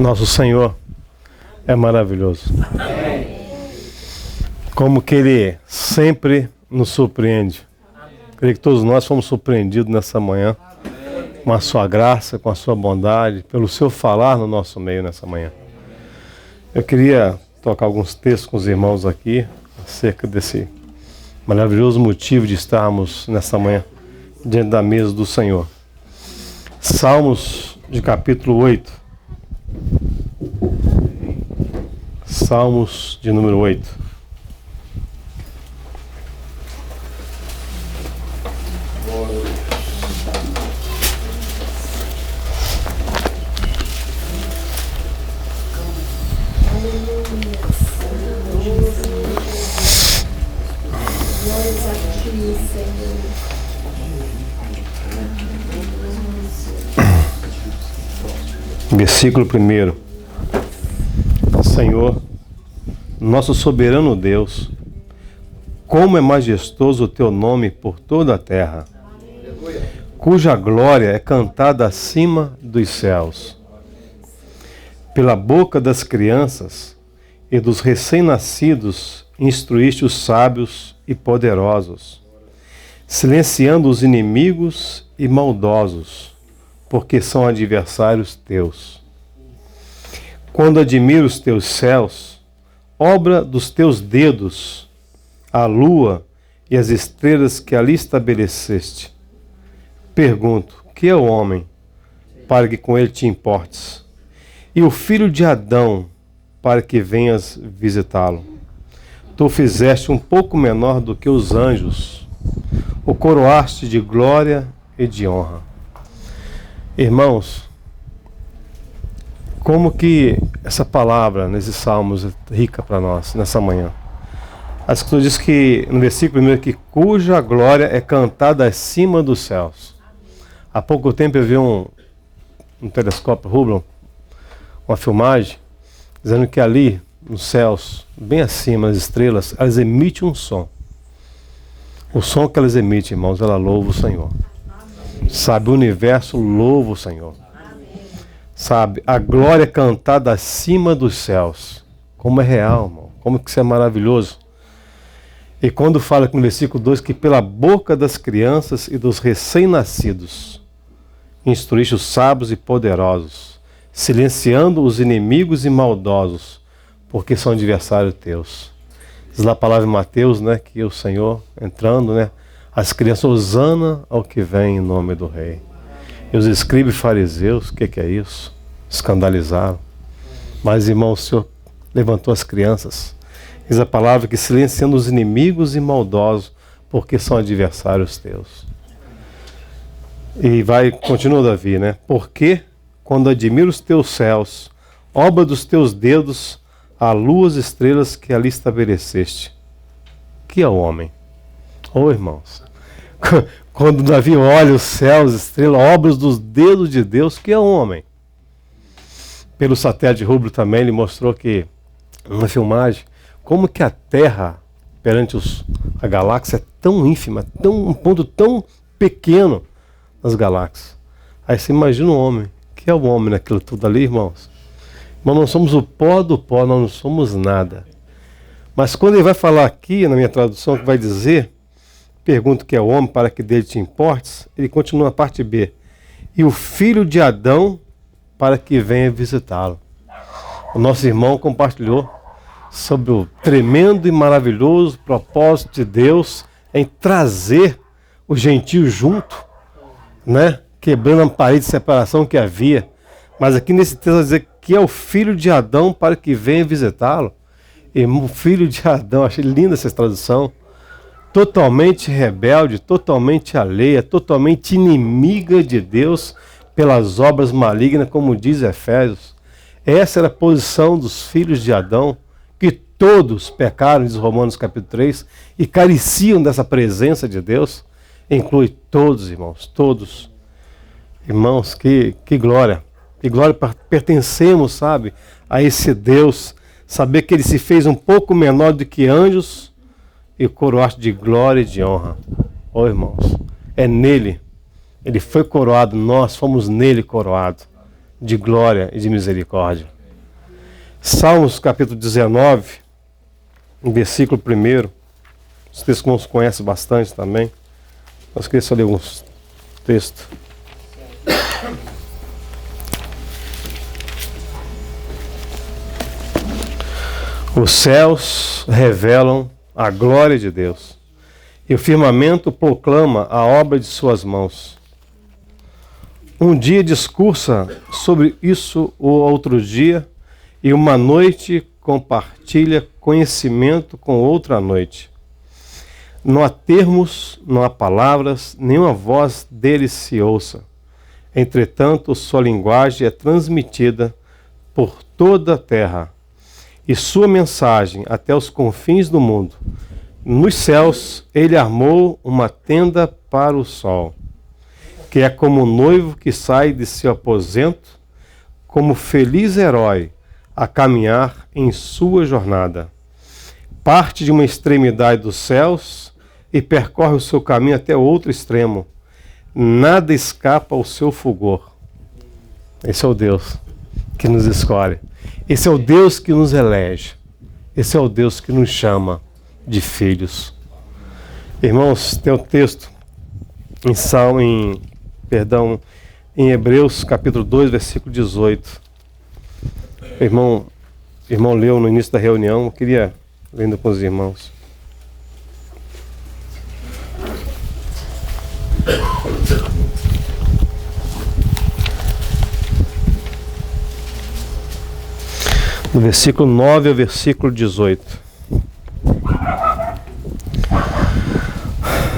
Nosso Senhor é maravilhoso. Como que Ele sempre nos surpreende. Creio que todos nós fomos surpreendidos nessa manhã com a sua graça, com a sua bondade, pelo seu falar no nosso meio nessa manhã. Eu queria tocar alguns textos com os irmãos aqui acerca desse maravilhoso motivo de estarmos nessa manhã diante da mesa do Senhor. Salmos de capítulo 8. Salmos de número 8. Versículo 1. Senhor, nosso soberano Deus, como é majestoso o teu nome por toda a terra, cuja glória é cantada acima dos céus. Pela boca das crianças e dos recém-nascidos instruíste os sábios e poderosos, silenciando os inimigos e maldosos, porque são adversários teus. Quando admiro os teus céus, obra dos teus dedos, a lua e as estrelas que ali estabeleceste, pergunto, que é o homem, para que com ele te importes, e o filho de Adão, para que venhas visitá-lo? Tu o fizeste um pouco menor do que os anjos, o coroaste de glória e de honra. Irmãos, como que essa palavra nesses salmos é rica para nós nessa manhã. A Escritura diz que, no versículo 1, que cuja glória é cantada acima dos céus. Há pouco tempo eu vi um telescópio Hubble, uma filmagem, dizendo que ali, nos céus, bem acima das estrelas, elas emitem um som. O som que elas emitem, irmãos, ela louva o Senhor. Sabe, o universo louva o Senhor. Sabe, a glória cantada acima dos céus. Como é real, irmão. Como que isso é maravilhoso. E quando fala aqui no versículo 2 que pela boca das crianças e dos recém-nascidos instruíste os sábios e poderosos, silenciando os inimigos e maldosos, porque são adversários teus. Diz lá a palavra em Mateus, né, que o Senhor entrando, né, as crianças, hosana ao que vem em nome do Rei. E os escribas e fariseus, o que é isso? Escandalizaram. Mas, irmão, o Senhor levantou as crianças. Diz a palavra que silenciando os inimigos e maldosos, porque são adversários teus. E continua Davi, né? Porque quando admiro os teus céus, obra dos teus dedos, a lua, as estrelas que ali estabeleceste. Que é o homem? Irmãos, quando Davi olha os céus, estrelas, obras dos dedos de Deus, que é o homem? Pelo satélite Hubble também ele mostrou que, numa filmagem, como que a Terra, perante a galáxia, é tão ínfima, um ponto tão pequeno nas galáxias. Aí você imagina o homem. Que é o homem naquilo tudo ali, irmãos? Mas nós somos o pó do pó, nós não somos nada. Mas quando ele vai falar aqui, na minha tradução, que vai dizer, pergunto que é o homem para que dele te importes, ele continua na parte B. E o filho de Adão para que venha visitá-lo. O nosso irmão compartilhou sobre o tremendo e maravilhoso propósito de Deus em trazer o gentio junto, né? Quebrando a parede de separação que havia. Mas aqui nesse texto vai dizer que é o filho de Adão para que venha visitá-lo. E o filho de Adão, achei linda essa tradução. Totalmente rebelde, totalmente alheia, totalmente inimiga de Deus pelas obras malignas, como diz Efésios. Essa era a posição dos filhos de Adão, que todos pecaram, diz Romanos capítulo 3, e careciam dessa presença de Deus. Inclui todos, irmãos, todos. Irmãos, que glória. Que glória pertencemos, sabe, a esse Deus. Saber que ele se fez um pouco menor do que anjos e coroaste de glória e de honra. Irmãos, é nele. Ele foi coroado, nós fomos nele coroados. de glória e de misericórdia. Salmos capítulo 19, versículo 1. Os textos que nós conhecem bastante também. Nós queríamos só ler alguns textos. Os céus revelam a glória de Deus, e o firmamento proclama a obra de suas mãos. Um dia discursa sobre isso o outro dia, e uma noite compartilha conhecimento com outra noite. Não há termos, não há palavras, nenhuma voz deles se ouça. Entretanto, sua linguagem é transmitida por toda a terra, e sua mensagem até os confins do mundo. Nos céus ele armou uma tenda para o sol, que é como um noivo que sai de seu aposento, como feliz herói a caminhar em sua jornada. Parte de uma extremidade dos céus e percorre o seu caminho até outro extremo. Nada escapa ao seu fulgor. Esse é o Deus que nos escolhe. Esse é o Deus que nos elege. Esse é o Deus que nos chama de filhos. Irmãos, tem um texto em Hebreus capítulo 2, versículo 18. O irmão leu no início da reunião, eu queria ler com os irmãos. Do versículo 9 ao versículo 18.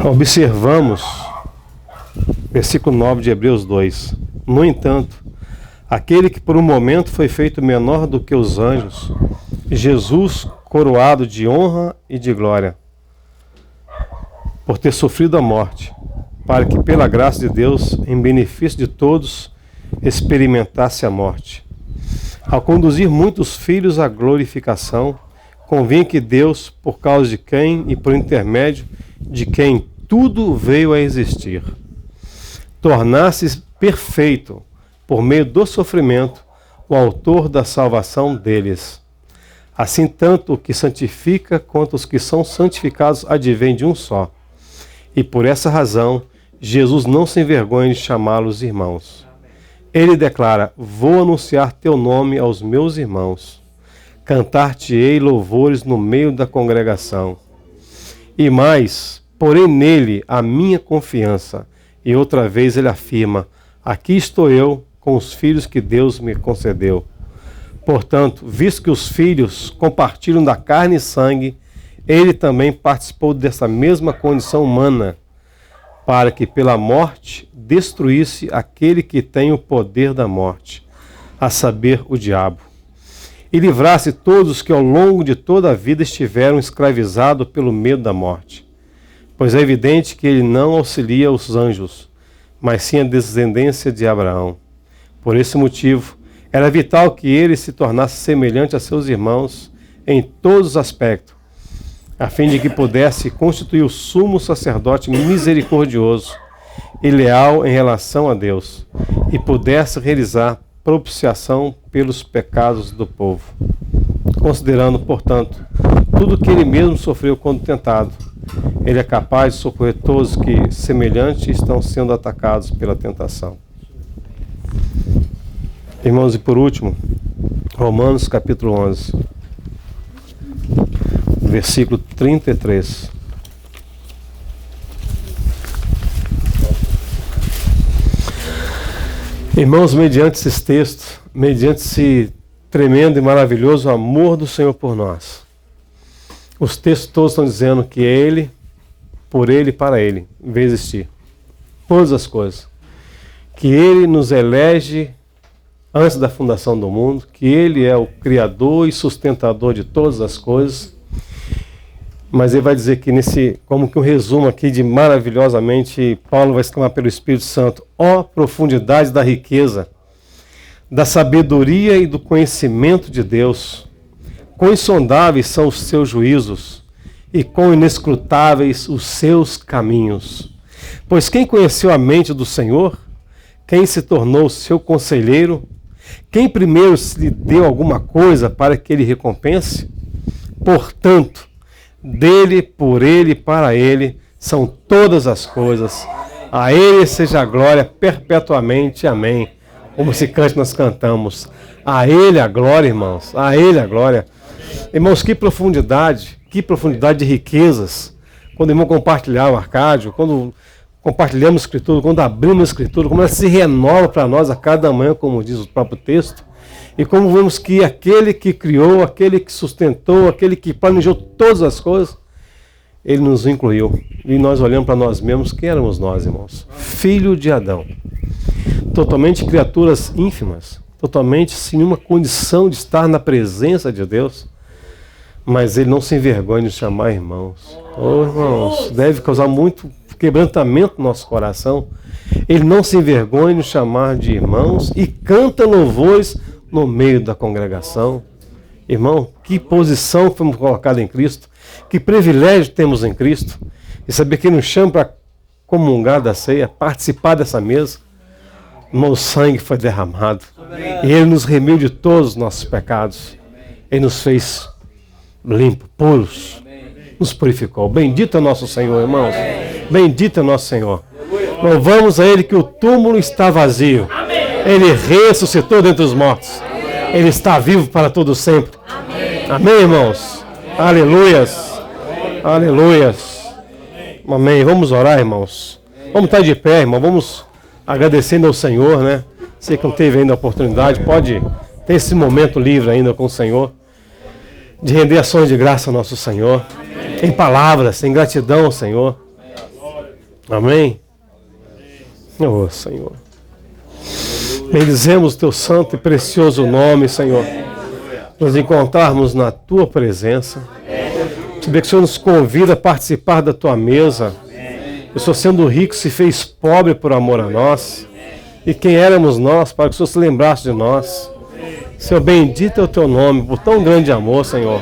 Observamos, versículo 9 de Hebreus 2. No entanto, aquele que por um momento foi feito menor do que os anjos, Jesus, coroado de honra e de glória, por ter sofrido a morte, para que pela graça de Deus, em benefício de todos, experimentasse a morte. Ao conduzir muitos filhos à glorificação, convinha que Deus, por causa de quem e por intermédio de quem tudo veio a existir, tornasse perfeito, por meio do sofrimento, o autor da salvação deles. Assim, tanto o que santifica quanto os que são santificados advêm de um só. E por essa razão, Jesus não se envergonha de chamá-los irmãos. Ele declara: vou anunciar teu nome aos meus irmãos, cantar-te-ei louvores no meio da congregação. E mais, porém nele a minha confiança. E outra vez ele afirma: aqui estou eu com os filhos que Deus me concedeu. Portanto, visto que os filhos compartilham da carne e sangue, ele também participou dessa mesma condição humana, para que pela morte destruísse aquele que tem o poder da morte, a saber, o diabo, e livrasse todos que ao longo de toda a vida estiveram escravizados pelo medo da morte. Pois é evidente que ele não auxilia os anjos, mas sim a descendência de Abraão. Por esse motivo, era vital que ele se tornasse semelhante a seus irmãos em todos os aspectos, a fim de que pudesse constituir o sumo sacerdote misericordioso e leal em relação a Deus, e pudesse realizar propiciação pelos pecados do povo. Considerando, portanto, tudo que ele mesmo sofreu quando tentado, ele é capaz de socorrer todos que, semelhantes, estão sendo atacados pela tentação. Irmãos, e por último, Romanos capítulo 11. Versículo 33. Irmãos, mediante esses textos, mediante esse tremendo e maravilhoso amor do Senhor por nós, os textos todos estão dizendo que é Ele, por Ele e para Ele veio existir todas as coisas. Que Ele nos elege antes da fundação do mundo, que Ele é o Criador e sustentador de todas as coisas. Mas ele vai dizer que como que um resumo aqui de maravilhosamente, Paulo vai exclamar pelo Espírito Santo: ó profundidade da riqueza, da sabedoria e do conhecimento de Deus, quão insondáveis são os seus juízos e quão inescrutáveis os seus caminhos. Pois quem conheceu a mente do Senhor? Quem se tornou seu conselheiro? Quem primeiro lhe deu alguma coisa para que ele recompense? Portanto, dele, por ele e para ele são todas as coisas. A ele seja a glória perpetuamente. Amém. Como esse canto nós cantamos. A ele a glória, irmãos. A ele a glória. Irmãos, que profundidade de riquezas. Quando o irmão compartilhar o Arcádio, quando compartilhamos a Escritura, quando abrimos a Escritura, como ela se renova para nós a cada manhã, como diz o próprio texto, e como vemos que aquele que criou, aquele que sustentou, aquele que planejou todas as coisas, ele nos incluiu. E nós olhamos para nós mesmos, quem éramos nós, irmãos? Filho de Adão. Totalmente criaturas ínfimas, totalmente sem nenhuma condição de estar na presença de Deus, mas ele não se envergonha de nos chamar irmãos. Oh, irmãos, deve causar muito quebrantamento no nosso coração. Ele não se envergonha de nos chamar de irmãos e canta louvores no meio da congregação. Irmão, que posição fomos colocados em Cristo, que privilégio temos em Cristo, e saber que Ele nos chama para comungar da ceia, participar dessa mesa. Irmão, o sangue foi derramado, e Ele nos remiu de todos os nossos pecados. Ele nos fez limpos, puros, nos purificou. Bendito é nosso Senhor, irmãos. Bendito é nosso Senhor. Louvamos a Ele que o túmulo está vazio. Ele ressuscitou dentre os mortos. Ele está vivo para todo sempre. Amém, irmãos? Aleluias. Aleluias. Amém. Vamos orar, irmãos. Vamos estar de pé, irmão. Vamos agradecendo ao Senhor, né? Você que não teve ainda a oportunidade, pode ter esse momento livre ainda com o Senhor, de render ações de graça ao nosso Senhor, em palavras, em gratidão ao Senhor. Amém? Oh, Senhor. Bendizemos o Teu santo e precioso nome, Senhor. Nos encontrarmos na Tua presença. Saber que o Senhor nos convida a participar da Tua mesa. O Senhor, sendo rico, se fez pobre por amor a nós. E quem éramos nós, para que o Senhor se lembrasse de nós. Senhor, bendito é o Teu nome, por tão grande amor, Senhor.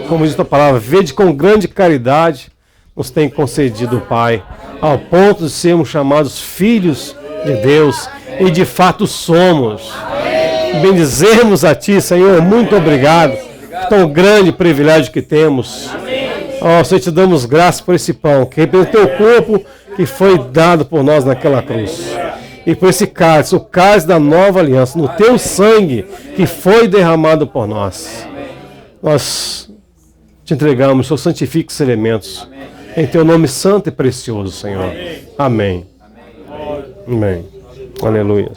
Como diz a Tua palavra, vede com grande caridade nos tem concedido o Pai, ao ponto de sermos chamados filhos de Deus, e de fato somos. Bendizemos a Ti, Senhor, muito obrigado, por tão grande privilégio que temos. Ó, Senhor, te damos graças por esse pão, que representa o Teu corpo que foi dado por nós naquela cruz. E por esse cálice, o cálice da nova aliança, no Teu sangue que foi derramado por nós. Nós te entregamos, Senhor, santifique esses elementos. Em Teu nome santo e precioso, Senhor. Amém. Amém. Aleluia.